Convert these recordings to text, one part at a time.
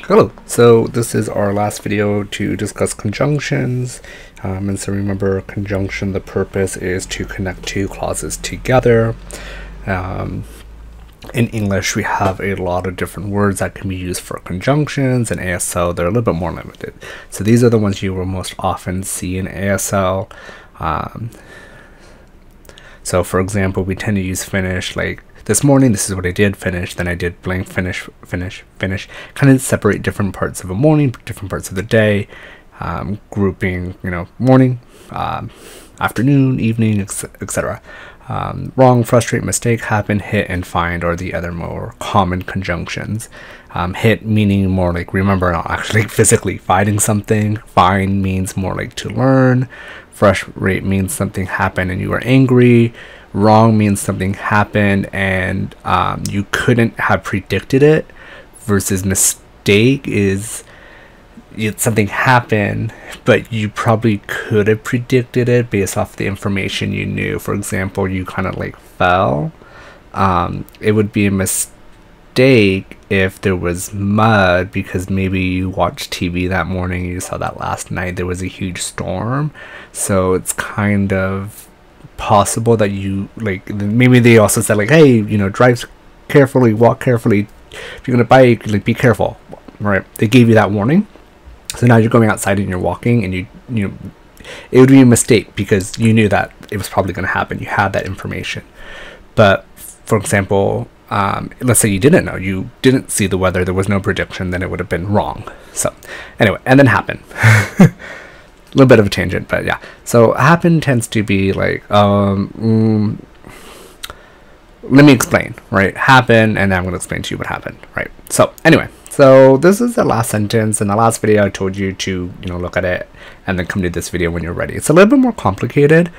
Hello, so this is our last video to discuss conjunctions, and so remember, conjunction, the purpose is to connect two clauses together. In English we have a lot of different words that can be used for conjunctions. In ASL they're a little bit more limited, so these are the ones you will most often see in ASL. So for example, we tend to use finish, like this morning, this is what I did, finish, then I did blank, finish, finish, finish. Kind of separate different parts of a morning, different parts of the day, grouping, morning, afternoon, evening, etc. Wrong, frustrate, mistake, happen, hit, and find are the other more common conjunctions. Hit meaning more like remember, not actually physically fighting something. Find means more like to learn. Frustrate means something happened and you were angry. Wrong means something happened and you couldn't have predicted it, versus mistake is something happened but you probably could have predicted it based off the information you knew. For example, you kind of like fell. It would be a mistake if there was mud because maybe you watched TV that morning, you saw that last night there was a huge storm, so it's kind of possible that you, like, maybe they also said like, hey, drive carefully, walk carefully, if you're gonna bike, like, be careful, right? They gave you that warning, so now you're going outside and you're walking and you it would be a mistake because you knew that it was probably going to happen, you had that information. But for example, let's say you didn't know, you didn't see the weather, there was no prediction, then it would have been wrong. So anyway, and then happen. A little bit of a tangent, but yeah. So happen tends to be like, let me explain, right? Happen, and then I'm going to explain to you what happened, right? So anyway, so this is the last sentence. In the last video, I told you to, look at it and then come to this video when you're ready. It's a little bit more complicated.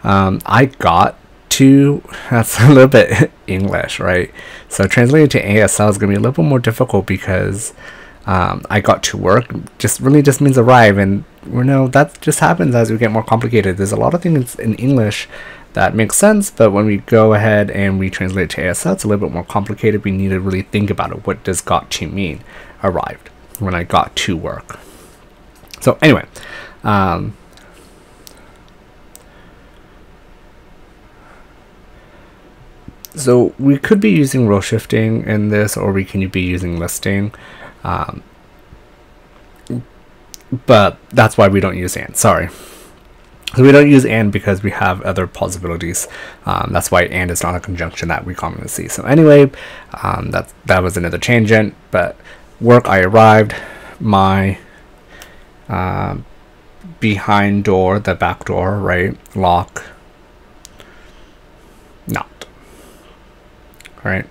I got to, that's a little bit English, right? So translating to ASL is going to be a little bit more difficult because I got to work just means arrive, and that just happens as we get more complicated. There's a lot of things in English that makes sense, but when we go ahead and we translate it to ASL, it's a little bit more complicated. We need to really think about it. What does got to mean? Arrived, when I got to work. So anyway, so we could be using row shifting in this, or we can be using listing. But that's why we don't use and. Sorry. So we don't use and because we have other possibilities. That's why and is not a conjunction that we commonly see. So anyway, that was another tangent. But work, I arrived. My behind door, the back door, right? Lock. Not. All right.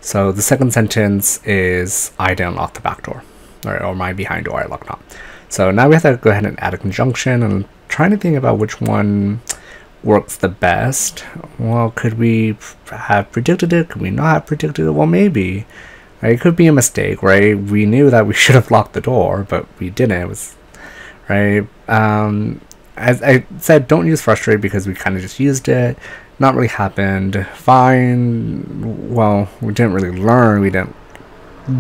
So the second sentence is I didn't lock the back door, or my behind door, I locked not. So now we have to go ahead and add a conjunction, and I'm trying to think about which one works the best. Well, could we have predicted it? Could we not have predicted it? Well, maybe. Right? It could be a mistake, right? We knew that we should have locked the door, but we didn't. It was, right? As I said, don't use frustrate because we kind of just used it. Not really happened. Fine. Well, we didn't really learn. We didn't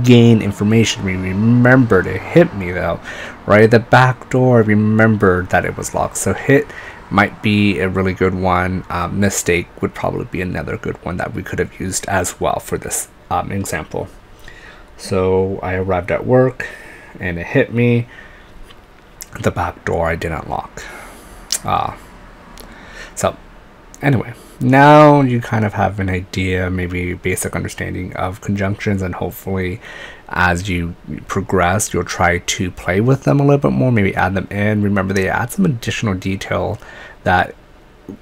gain information. We remembered it hit me though, right? The back door, remembered that it was locked. So hit might be a really good one. Mistake would probably be another good one that we could have used as well for this example. So I arrived at work and it hit me. The back door I didn't lock. So anyway, now you kind of have an idea, maybe basic understanding of conjunctions, and hopefully as you progress you'll try to play with them a little bit more, maybe add them in. Remember, they add some additional detail that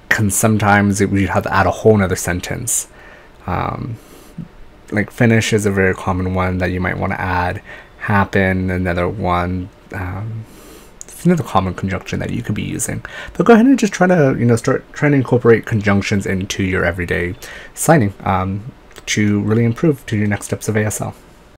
can sometimes you have to add a whole nother sentence. Like finish is a very common one that you might want to add. Happen, another one. It's another common conjunction that you could be using. But go ahead and just try to start trying to incorporate conjunctions into your everyday signing to really improve to your next steps of ASL.